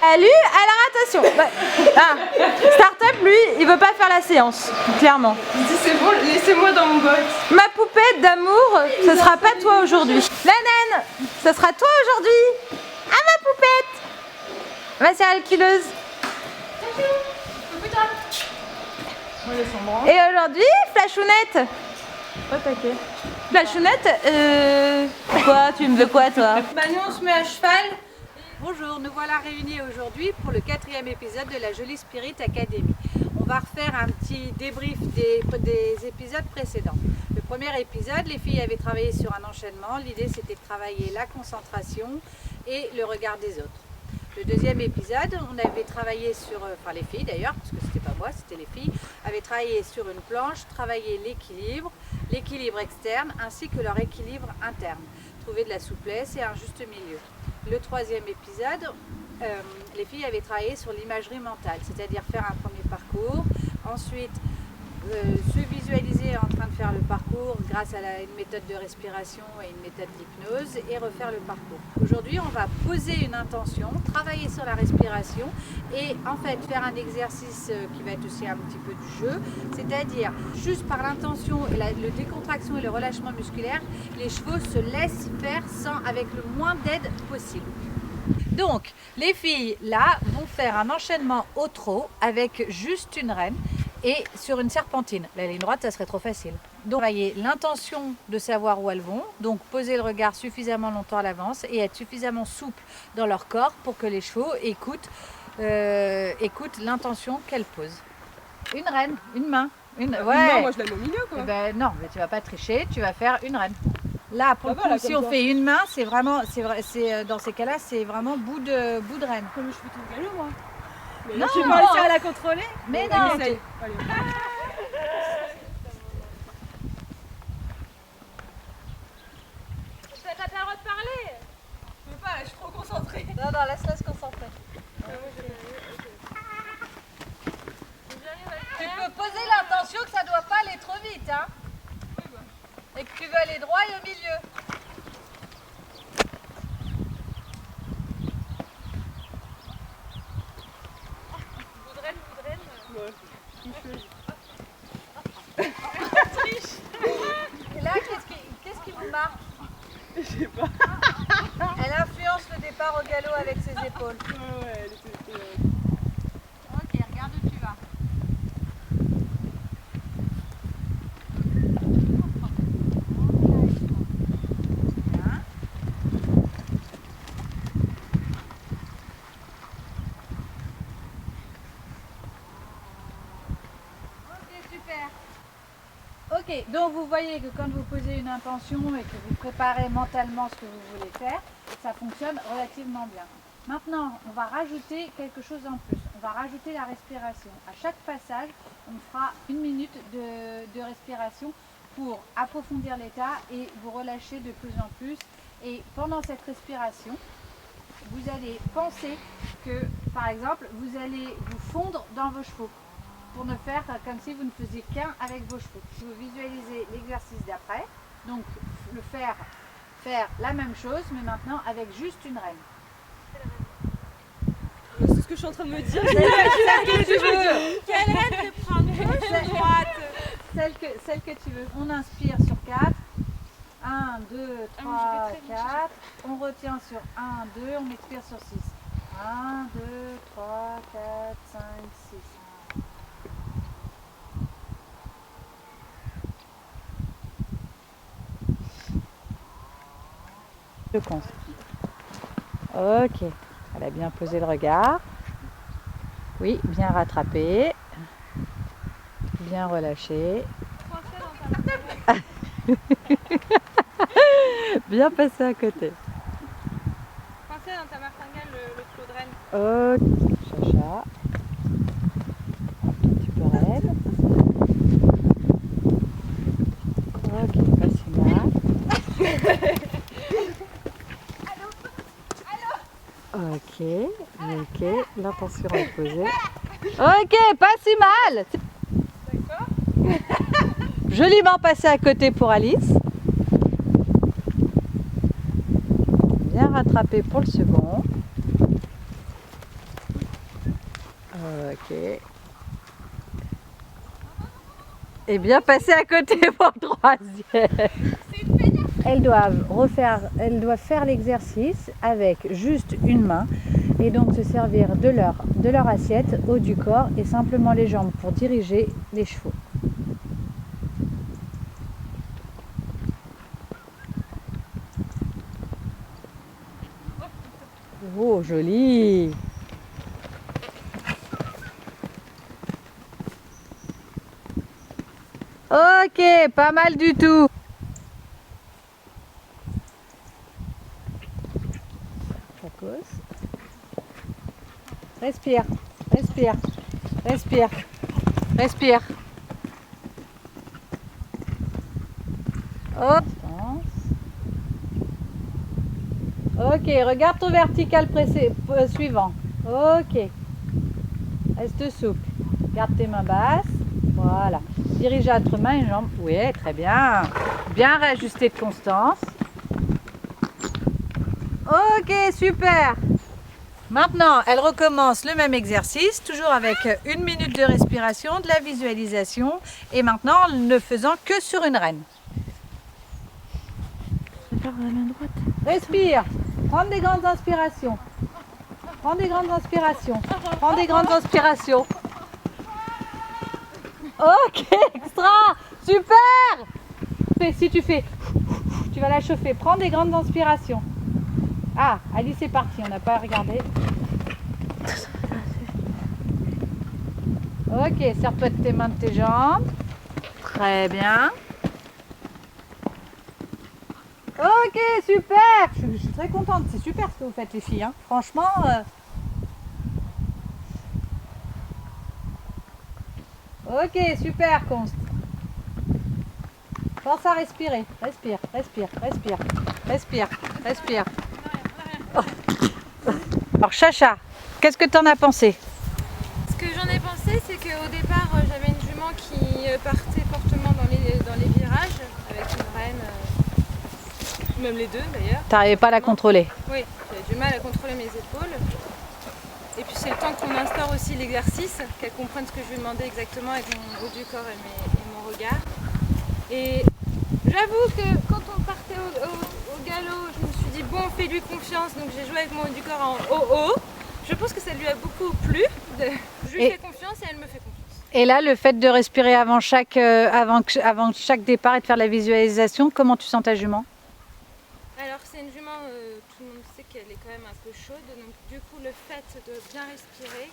Salut, alors attention. Start-up, lui, il veut pas faire la séance, clairement. Il dit c'est bon, laissez-moi dans mon box. Ma poupette d'amour, ce sera pas toi aujourd'hui. La naine, ce sera toi aujourd'hui. Ah ma poupette. Ma céréale kileuse. Et aujourd'hui, Flachounette. Flachounette, quoi, tu me veux quoi toi? Bah nous on se met à cheval. Bonjour, nous voilà réunis aujourd'hui pour le 4e épisode de la Jolie Spirit Academy. On va refaire un petit débrief des épisodes précédents. Le premier épisode, les filles avaient travaillé sur un enchaînement. L'idée c'était de travailler la concentration et le regard des autres. Le deuxième épisode, on avait travaillé sur, enfin les filles d'ailleurs, parce que c'était pas moi, c'était les filles, avaient travaillé sur une planche, travaillé l'équilibre externe ainsi que leur équilibre interne. Trouver de la souplesse et un juste milieu. Le troisième épisode, les filles avaient travaillé sur l'imagerie mentale, c'est-à-dire faire un premier parcours, ensuite se visualiser en train de faire le parcours grâce à une méthode de respiration et une méthode d'hypnose et refaire le parcours. Aujourd'hui, on va poser une intention, travailler sur la respiration et en fait faire un exercice qui va être aussi un petit peu du jeu, c'est-à-dire juste par l'intention, la décontraction et le relâchement musculaire, les chevaux se laissent faire avec le moins d'aide possible. Donc, les filles là vont faire un enchaînement au trot avec juste une renne et sur une serpentine. La ligne droite, ça serait trop facile. Donc, travailler l'intention de savoir où elles vont, donc poser le regard suffisamment longtemps à l'avance et être suffisamment souple dans leur corps pour que les chevaux écoutent l'intention qu'elles posent. Une renne, une main. Une main, moi je la mets au milieu quoi. Eh ben, non, mais tu vas pas tricher, tu vas faire une renne. Là, pour le coup, si on fait une main, c'est vraiment, dans ces cas-là, c'est vraiment bout de renne. Comme je fais tout le galop moi. Mais non, je vais pas réussir à la contrôler. Mais non. Allez. T'as pas le droit de parler. Je peux pas, je suis trop concentrée. Non, laisse-la se concentrer. Tu peux poser l'intention que ça doit pas aller trop vite, hein. Et que tu veux aller droit et au milieu. Et là, qu'est-ce qui vous marque? Je sais pas. Elle influence le départ au galop avec ses épaules. Ouais, elle était... Ok, regarde où tu vas. Bien. Ok, super. Ok, donc vous voyez que quand vous posez une intention et que vous préparez mentalement ce que vous voulez faire, ça fonctionne relativement bien. Maintenant, on va rajouter quelque chose en plus. On va rajouter la respiration. À chaque passage, on fera 1 minute de respiration pour approfondir l'état et vous relâcher de plus en plus. Et pendant cette respiration, vous allez penser que, par exemple, vous allez vous fondre dans vos chevaux pour ne faire comme si vous ne faisiez qu'un avec vos chevaux. Si vous visualisez l'exercice d'après, donc le faire la même chose, mais maintenant avec juste une renne. C'est ce que je suis en train de me dire. Quelle renne de prendre, gauche ou droite? Celle que tu veux. On inspire sur 4. 1, 2, 3, 4. On retient sur 1, 2. On expire sur 6. 1, 2, 3, 4, 5, 6. Je compte. Ok. Elle a bien posé le regard. Oui, bien rattrapé. Bien relâché. Bien passé à côté. Pensez dans ta martingale le flot de renne. Ok, chacha. Un tout petit peu raide. Ok, pas si mal. Ok, l'intention est posée. Ok, pas si mal. D'accord. Joliment passé à côté pour Alice. Bien rattrapé pour le second. Ok. Et bien passé à côté pour le troisième. Elles doivent faire l'exercice avec juste une main et donc se servir de leur assiette, haut du corps et simplement les jambes pour diriger les chevaux. Oh, joli! Ok, pas mal du tout. Respire, respire, respire, respire. Oh. Ok, regarde ton vertical suivant. Ok. Reste souple. Garde tes mains basses. Voilà. Dirige à l'autre main et une jambe. Oui, très bien. Bien réajuster de constance. Ok, super. Maintenant, elle recommence le même exercice, toujours avec 1 minute de respiration, de la visualisation. Et maintenant, ne faisant que sur une reine. Respire. Prends des grandes inspirations. Prends des grandes inspirations. Prends des grandes inspirations. Ok, extra. Super. Si tu fais, tu vas la chauffer. Prends des grandes inspirations. Ah, Alice, c'est parti. On n'a pas regardé. Ok, serre-toi de tes mains, de tes jambes. Très bien. Ok, super. Je suis très contente. C'est super ce que vous faites, les filles. Hein. Franchement. Ok, super, Const. Pense à respirer. Respire, respire, respire, respire, respire. Oh. Alors, Chacha, qu'est-ce que tu en as pensé? Ce que j'en ai pensé, c'est qu'au départ, j'avais une jument qui partait fortement dans les virages, avec une reine, même les deux d'ailleurs. T'arrivais pas à la contrôler? Oui, j'avais du mal à contrôler mes épaules. Et puis c'est le temps qu'on instaure aussi l'exercice, qu'elle comprenne ce que je lui demandais exactement avec mon haut du corps et mon regard. Et j'avoue que quand on partait au galop, je me suis dit bon, fais-lui confiance, donc j'ai joué avec mon haut du corps en haut. Je pense que ça lui a beaucoup plu. Je lui fais confiance et elle me fait confiance. Et là, le fait de respirer avant chaque départ et de faire la visualisation, comment tu sens ta jument? Alors c'est une jument, tout le monde sait qu'elle est quand même un peu chaude, donc du coup le fait de bien respirer,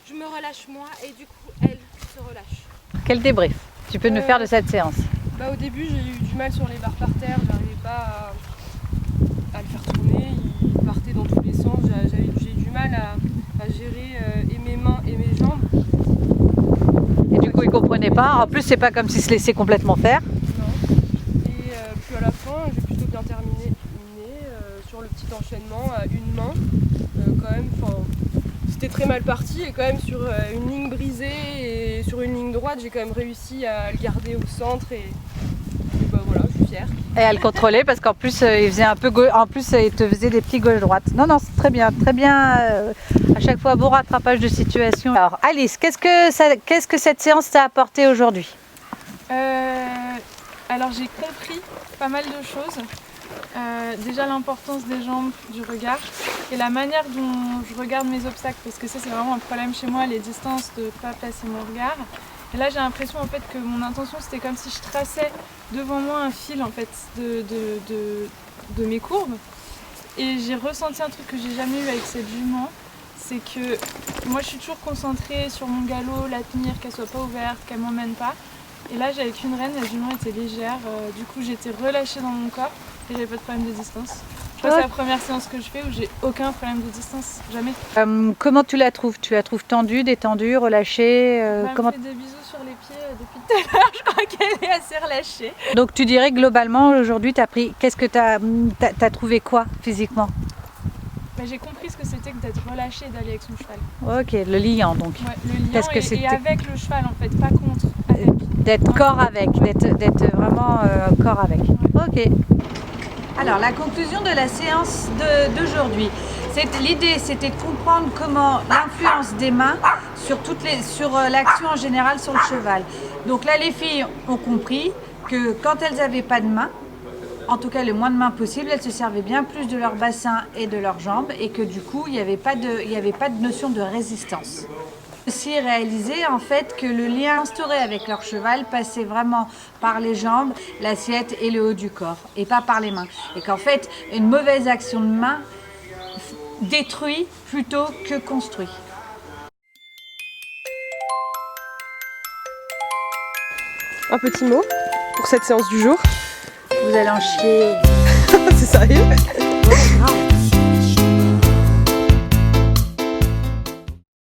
je me relâche moi et du coup elle se relâche. Quel débrief tu peux nous faire de cette séance? Au début j'ai eu du mal sur les barres par terre, j'arrivais pas à le faire tourner, il partait dans tous les sens, j'ai eu du mal à gérer et mes mains et mes jambes. Et du coup il comprenait pas, en plus c'est pas comme s'il se laissait complètement faire. Non, et puis à la fin j'ai plutôt bien terminé sur le petit enchaînement à une main, quand même, c'était très mal parti et quand même sur une ligne brisée et sur une ligne droite j'ai quand même réussi à le garder au centre et bah voilà, je suis fière. Et à le contrôler parce qu'en plus il faisait un peu il te faisait des petits gauche-droite. Non, c'est très bien, à chaque fois bon rattrapage de situation. Alors Alice, qu'est-ce que cette séance t'a apporté aujourd'hui? Alors j'ai compris pas mal de choses. Déjà l'importance des jambes, du regard et la manière dont je regarde mes obstacles, parce que ça c'est vraiment un problème chez moi, les distances, de ne pas placer mon regard. Et là j'ai l'impression en fait que mon intention c'était comme si je traçais devant moi un fil en fait de mes courbes. Et j'ai ressenti un truc que j'ai jamais eu avec cette jument, c'est que moi je suis toujours concentrée sur mon galop, la tenir, qu'elle soit pas ouverte, qu'elle m'emmène pas. Et là j'avais qu'une reine, la jument était légère, du coup j'étais relâchée dans mon corps et j'avais pas de problème de distance. Je crois que c'est la première séance que je fais où j'ai aucun problème de distance, jamais. Comment tu la trouves? Tu la trouves tendue, détendue, relâchée? Elle me fait des bisous sur les pieds depuis tout à l'heure, je crois qu'elle est assez relâchée. Donc tu dirais globalement aujourd'hui qu'est-ce que t'as trouvé quoi physiquement? J'ai compris ce que c'était que d'être relâchée et d'aller avec son cheval. Ok, le liant donc. Ouais, le liant et avec le cheval en fait, pas contre. D'être corps avec, d'être vraiment corps avec. Ouais. Ok. Alors la conclusion de la séance d'aujourd'hui, L'idée, c'était de comprendre comment l'influence des mains sur l'action en général sur le cheval. Donc là, les filles ont compris que quand elles n'avaient pas de mains, en tout cas le moins de mains possible, elles se servaient bien plus de leur bassin et de leurs jambes et que du coup, il n'y avait pas de notion de résistance. Aussi réaliser en fait que le lien instauré avec leur cheval passait vraiment par les jambes, l'assiette et le haut du corps et pas par les mains. Et qu'en fait, une mauvaise action de main détruit plutôt que construit. Un petit mot pour cette séance du jour. Vous allez en chier. C'est sérieux?